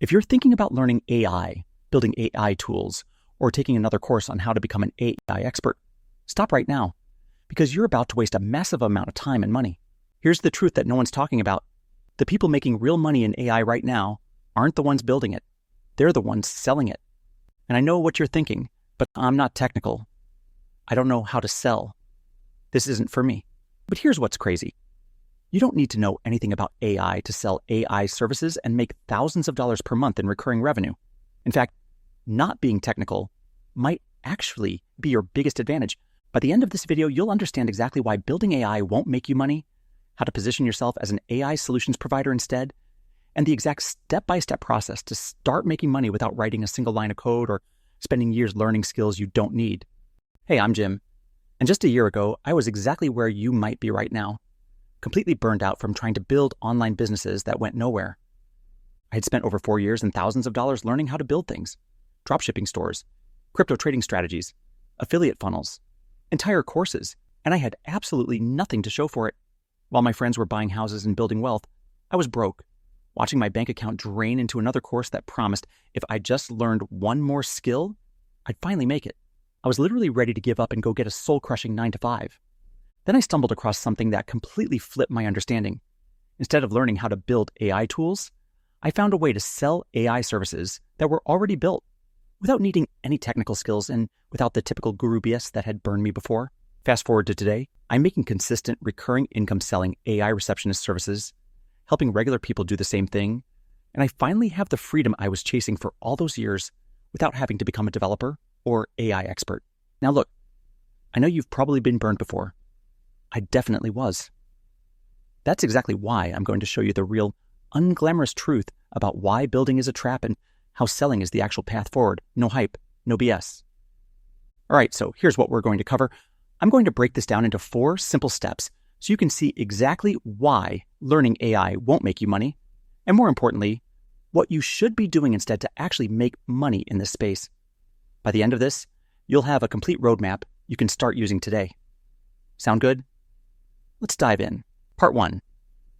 If you're thinking about learning AI, building AI tools, or taking another course on how to become an AI expert, stop right now, because you're about to waste a massive amount of time and money. Here's the truth that no one's talking about. The people making real money in AI right now aren't the ones building it. They're the ones selling it. And I know what you're thinking, but I'm not technical. I don't know how to sell. This isn't for me. But here's what's crazy. You don't need to know anything about AI to sell AI services and make thousands of dollars per month in recurring revenue. In fact, not being technical might actually be your biggest advantage. By the end of this video, you'll understand exactly why building AI won't make you money, how to position yourself as an AI solutions provider instead, and the exact step-by-step process to start making money without writing a single line of code or spending years learning skills you don't need. Hey, I'm Jim, and just a year ago, I was exactly where you might be right now, completely burned out from trying to build online businesses that went nowhere. I had spent over 4 years and thousands of dollars learning how to build things, dropshipping stores, crypto trading strategies, affiliate funnels, entire courses, and I had absolutely nothing to show for it. While my friends were buying houses and building wealth, I was broke, watching my bank account drain into another course that promised if I just learned one more skill, I'd finally make it. I was literally ready to give up and go get a soul-crushing 9-to-5. Then I stumbled across something that completely flipped my understanding. Instead of learning how to build AI tools, I found a way to sell AI services that were already built without needing any technical skills and without the typical guru BS that had burned me before. Fast forward to today, I'm making consistent recurring income selling AI receptionist services, helping regular people do the same thing, and I finally have the freedom I was chasing for all those years without having to become a developer or AI expert. Now look, I know you've probably been burned before. I definitely was. That's exactly why I'm going to show you the real, unglamorous truth about why building is a trap and how selling is the actual path forward. No hype, no BS. All right, so here's what we're going to cover. I'm going to break this down into 4 simple steps so you can see exactly why learning AI won't make you money, and more importantly, what you should be doing instead to actually make money in this space. By the end of this, you'll have a complete roadmap you can start using today. Sound good? Let's dive in. Part 1.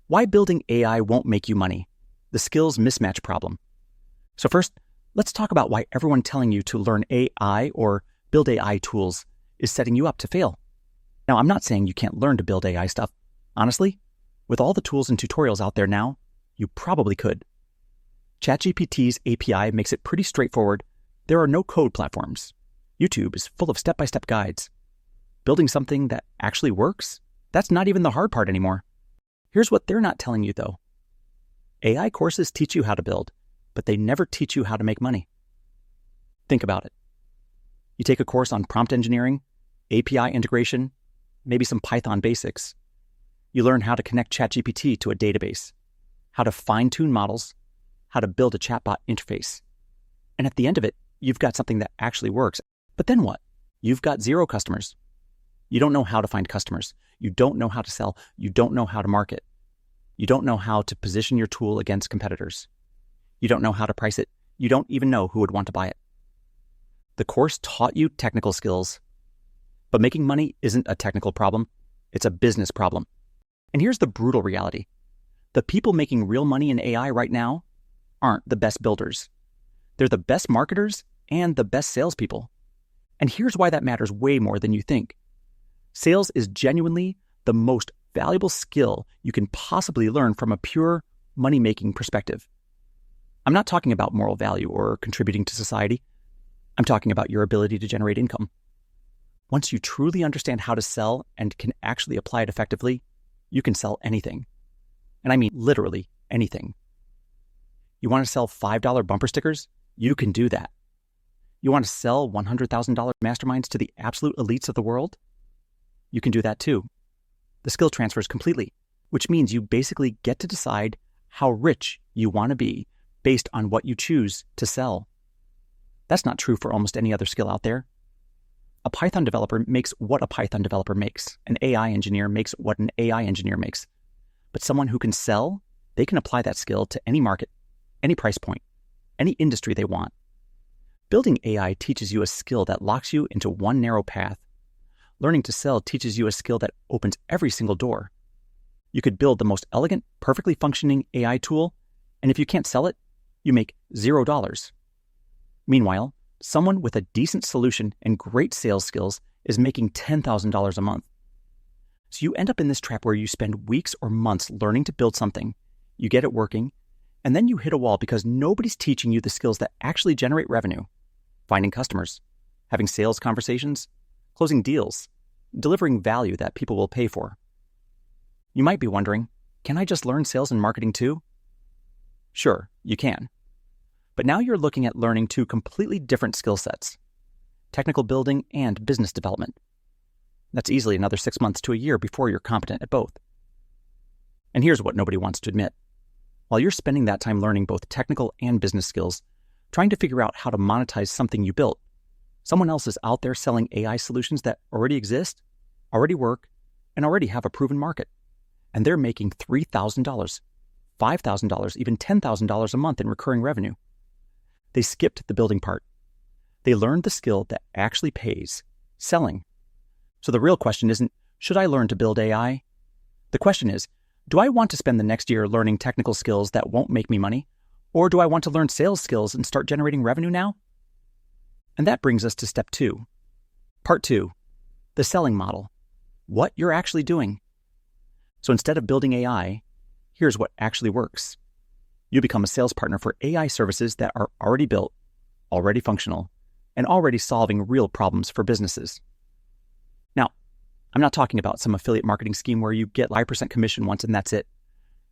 Why building AI won't make you money. The skills mismatch problem. So first, let's talk about why everyone telling you to learn AI or build AI tools is setting you up to fail. Now, I'm not saying you can't learn to build AI stuff. Honestly, with all the tools and tutorials out there now, you probably could. ChatGPT's API makes it pretty straightforward. There are no code platforms. YouTube is full of step-by-step guides. Building something that actually works? That's not even the hard part anymore. Here's what they're not telling you though. AI courses teach you how to build, but they never teach you how to make money. Think about it. You take a course on prompt engineering, API integration, maybe some Python basics. You learn how to connect ChatGPT to a database, how to fine-tune models, how to build a chatbot interface. And at the end of it, you've got something that actually works. But then what? You've got 0 customers. You don't know how to find customers. You don't know how to sell. You don't know how to market. You don't know how to position your tool against competitors. You don't know how to price it. You don't even know who would want to buy it. The course taught you technical skills, but making money isn't a technical problem. It's a business problem. And here's the brutal reality. The people making real money in AI right now aren't the best builders. They're the best marketers and the best salespeople. And here's why that matters way more than you think. Sales is genuinely the most valuable skill you can possibly learn from a pure money-making perspective. I'm not talking about moral value or contributing to society. I'm talking about your ability to generate income. Once you truly understand how to sell and can actually apply it effectively, you can sell anything. And I mean literally anything. You want to sell $5 bumper stickers? You can do that. You want to sell $100,000 masterminds to the absolute elites of the world? You can do that too. The skill transfers completely, which means you basically get to decide how rich you want to be based on what you choose to sell. That's not true for almost any other skill out there. A Python developer makes what a Python developer makes. An AI engineer makes what an AI engineer makes. But someone who can sell, they can apply that skill to any market, any price point, any industry they want. Building AI teaches you a skill that locks you into one narrow path. Learning to sell teaches you a skill that opens every single door. You could build the most elegant, perfectly functioning AI tool, and if you can't sell it, you make $0. Meanwhile, someone with a decent solution and great sales skills is making $10,000 a month. So you end up in this trap where you spend weeks or months learning to build something, you get it working, and then you hit a wall because nobody's teaching you the skills that actually generate revenue: finding customers, having sales conversations, closing deals, delivering value that people will pay for. You might be wondering, can I just learn sales and marketing too? Sure, you can. But now you're looking at learning two completely different skill sets: technical building and business development. That's easily another 6 months to a year before you're competent at both. And here's what nobody wants to admit. While you're spending that time learning both technical and business skills, trying to figure out how to monetize something you built, someone else is out there selling AI solutions that already exist, already work, and already have a proven market. And they're making $3,000, $5,000, even $10,000 a month in recurring revenue. They skipped the building part. They learned the skill that actually pays: selling. So the real question isn't, should I learn to build AI? The question is, do I want to spend the next year learning technical skills that won't make me money? Or do I want to learn sales skills and start generating revenue now? And that brings us to step 2. Part 2, the selling model: what you're actually doing. So instead of building AI, here's what actually works. You become a sales partner for AI services that are already built, already functional, and already solving real problems for businesses. Now, I'm not talking about some affiliate marketing scheme where you get 5% commission once and that's it.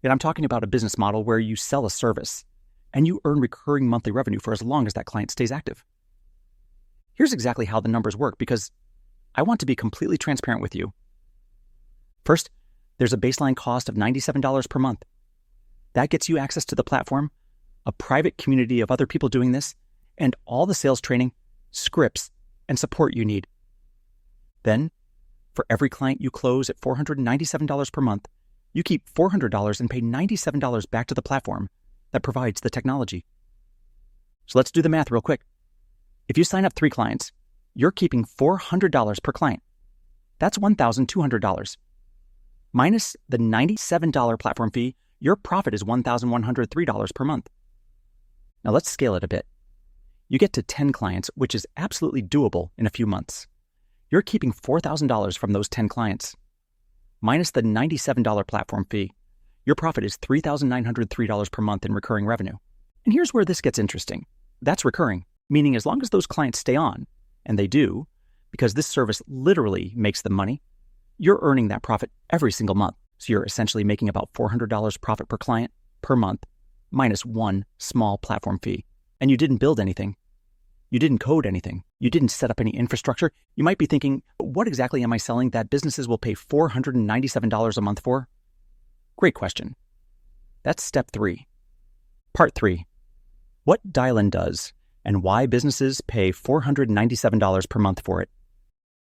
Yet I'm talking about a business model where you sell a service and you earn recurring monthly revenue for as long as that client stays active. Here's exactly how the numbers work, because I want to be completely transparent with you. First, there's a baseline cost of $97 per month. That gets you access to the platform, a private community of other people doing this, and all the sales training, scripts, and support you need. Then, for every client you close at $497 per month, you keep $400 and pay $97 back to the platform that provides the technology. So let's do the math real quick. If you sign up 3 clients, you're keeping $400 per client. That's $1,200. Minus the $97 platform fee, your profit is $1,103 per month. Now let's scale it a bit. You get to 10 clients, which is absolutely doable in a few months. You're keeping $4,000 from those 10 clients. Minus the $97 platform fee, your profit is $3,903 per month in recurring revenue. And here's where this gets interesting. That's recurring, meaning as long as those clients stay on, and they do, because this service literally makes them money, you're earning that profit every single month. So you're essentially making about $400 profit per client per month, minus one small platform fee. And you didn't build anything. You didn't code anything. You didn't set up any infrastructure. You might be thinking, what exactly am I selling that businesses will pay $497 a month for? Great question. That's step 3. Part 3, what Dial-In does and why businesses pay $497 per month for it.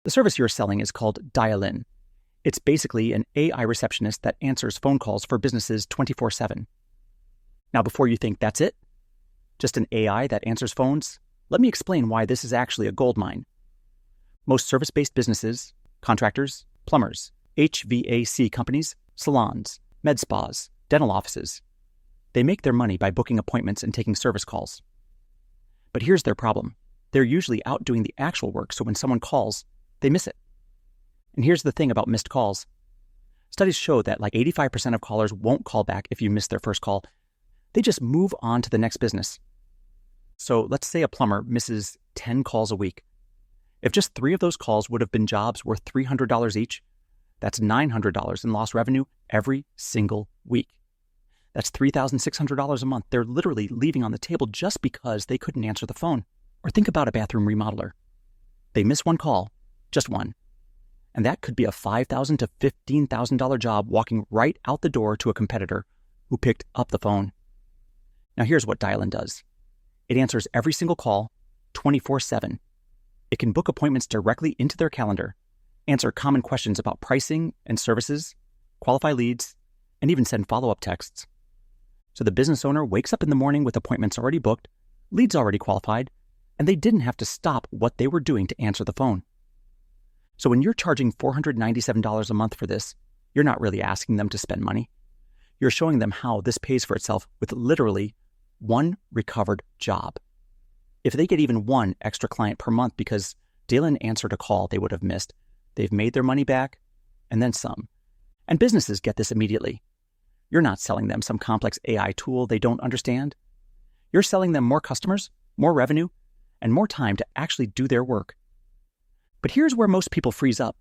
The service you're selling is called Dial-In. It's basically an AI receptionist that answers phone calls for businesses 24/7. Now, before you think that's it, just an AI that answers phones, let me explain why this is actually a goldmine. Most service-based businesses, contractors, plumbers, HVAC companies, salons, med spas, dental offices, they make their money by booking appointments and taking service calls. But here's their problem. They're usually out doing the actual work, so when someone calls, they miss it. And here's the thing about missed calls. Studies show that like 85% of callers won't call back if you miss their first call. They just move on to the next business. So let's say a plumber misses 10 calls a week. If just 3 of those calls would have been jobs worth $300 each, that's $900 in lost revenue every single week. That's $3,600 a month they're literally leaving on the table just because they couldn't answer the phone. Or think about a bathroom remodeler. They miss one call, just one. And that could be a $5,000 to $15,000 job walking right out the door to a competitor who picked up the phone. Now here's what Dial-In does. It answers every single call 24/7. It can book appointments directly into their calendar, answer common questions about pricing and services, qualify leads, and even send follow-up texts. So the business owner wakes up in the morning with appointments already booked, leads already qualified, and they didn't have to stop what they were doing to answer the phone. So when you're charging $497 a month for this, you're not really asking them to spend money. You're showing them how this pays for itself with literally one recovered job. If they get even one extra client per month because Dalen answered a call they would have missed, they've made their money back and then some. And businesses get this immediately. You're not selling them some complex AI tool they don't understand. You're selling them more customers, more revenue, and more time to actually do their work. But here's where most people freeze up.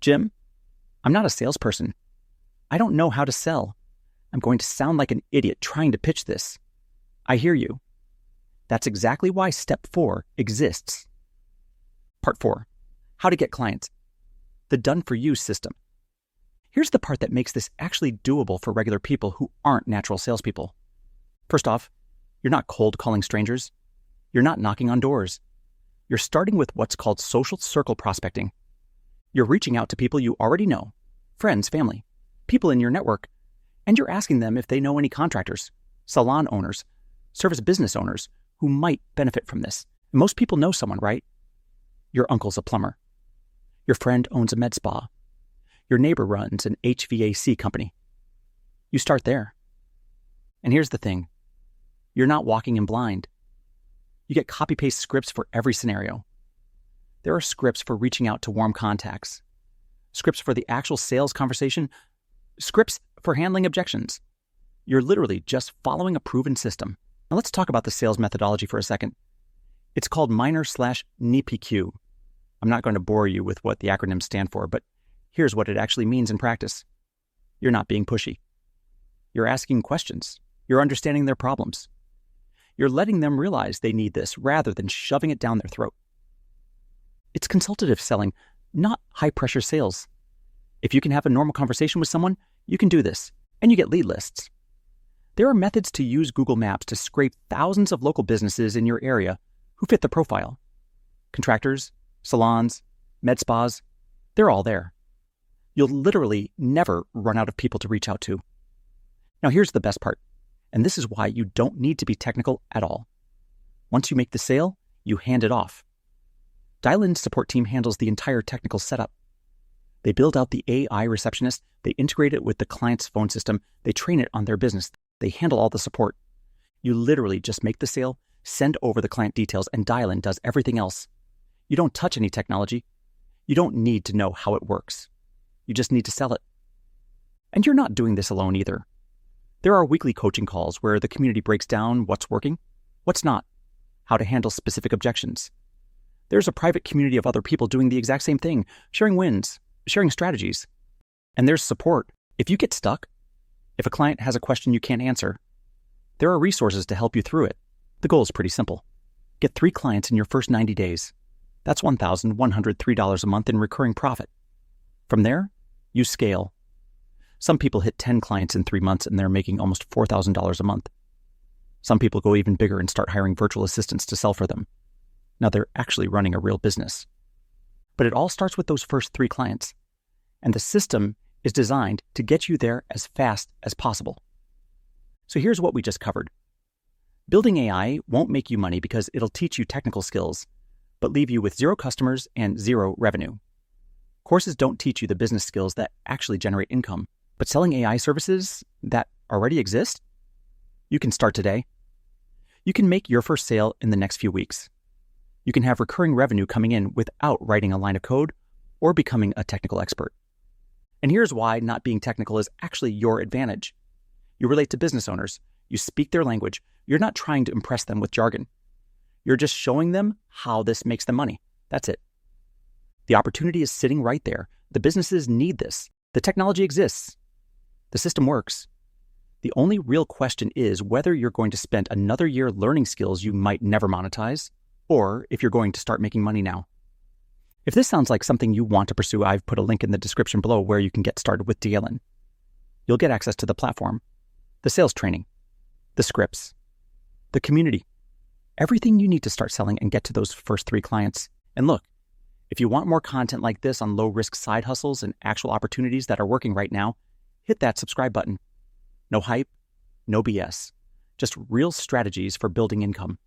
Jim, I'm not a salesperson. I don't know how to sell. I'm going to sound like an idiot trying to pitch this. I hear you. That's exactly why Step 4 exists. Part 4, how to get clients. The done-for-you system. Here's the part that makes this actually doable for regular people who aren't natural salespeople. First off, you're not cold calling strangers. You're not knocking on doors. You're starting with what's called social circle prospecting. You're reaching out to people you already know, friends, family, people in your network, and you're asking them if they know any contractors, salon owners, service business owners who might benefit from this. Most people know someone, right? Your uncle's a plumber. Your friend owns a med spa. Your neighbor runs an HVAC company. You start there. And here's the thing. You're not walking in blind. You get copy-paste scripts for every scenario. There are scripts for reaching out to warm contacts, scripts for the actual sales conversation, scripts for handling objections. You're literally just following a proven system. Now let's talk about the sales methodology for a second. It's called Minor/NPQ. I'm not going to bore you with what the acronyms stand for, but here's what it actually means in practice. You're not being pushy. You're asking questions. You're understanding their problems. You're letting them realize they need this rather than shoving it down their throat. It's consultative selling, not high-pressure sales. If you can have a normal conversation with someone, you can do this, and you get lead lists. There are methods to use Google Maps to scrape thousands of local businesses in your area who fit the profile. Contractors, salons, med spas, they're all there. You'll literally never run out of people to reach out to. Now here's the best part, and this is why you don't need to be technical at all. Once you make the sale, you hand it off. Dylan's support team handles the entire technical setup. They build out the AI receptionist, they integrate it with the client's phone system, they train it on their business, they handle all the support. You literally just make the sale, send over the client details, and Dylan does everything else. You don't touch any technology. You don't need to know how it works. You just need to sell it. And you're not doing this alone either. There are weekly coaching calls where the community breaks down what's working, what's not, how to handle specific objections. There's a private community of other people doing the exact same thing, sharing wins, sharing strategies. And there's support. If you get stuck, if a client has a question you can't answer, there are resources to help you through it. The goal is pretty simple. Get 3 clients in your first 90 days. That's $1,103 a month in recurring profit. From there, you scale. Some people hit 10 clients in 3 months and they're making almost $4,000 a month. Some people go even bigger and start hiring virtual assistants to sell for them. Now they're actually running a real business. But it all starts with those first 3 clients. And the system is designed to get you there as fast as possible. So here's what we just covered. Building AI won't make you money because it'll teach you technical skills, but leave you with 0 customers and 0 revenue. Courses don't teach you the business skills that actually generate income, but selling AI services that already exist? You can start today. You can make your first sale in the next few weeks. You can have recurring revenue coming in without writing a line of code or becoming a technical expert. And here's why not being technical is actually your advantage. You relate to business owners. You speak their language. You're not trying to impress them with jargon. You're just showing them how this makes them money. That's it. The opportunity is sitting right there. The businesses need this. The technology exists. The system works. The only real question is whether you're going to spend another year learning skills you might never monetize, or if you're going to start making money now. If this sounds like something you want to pursue, I've put a link in the description below where you can get started with Dalen. You'll get access to the platform, the sales training, the scripts, the community, everything you need to start selling and get to those first 3 clients. And look, if you want more content like this on low-risk side hustles and actual opportunities that are working right now, hit that subscribe button. No hype, no BS, just real strategies for building income.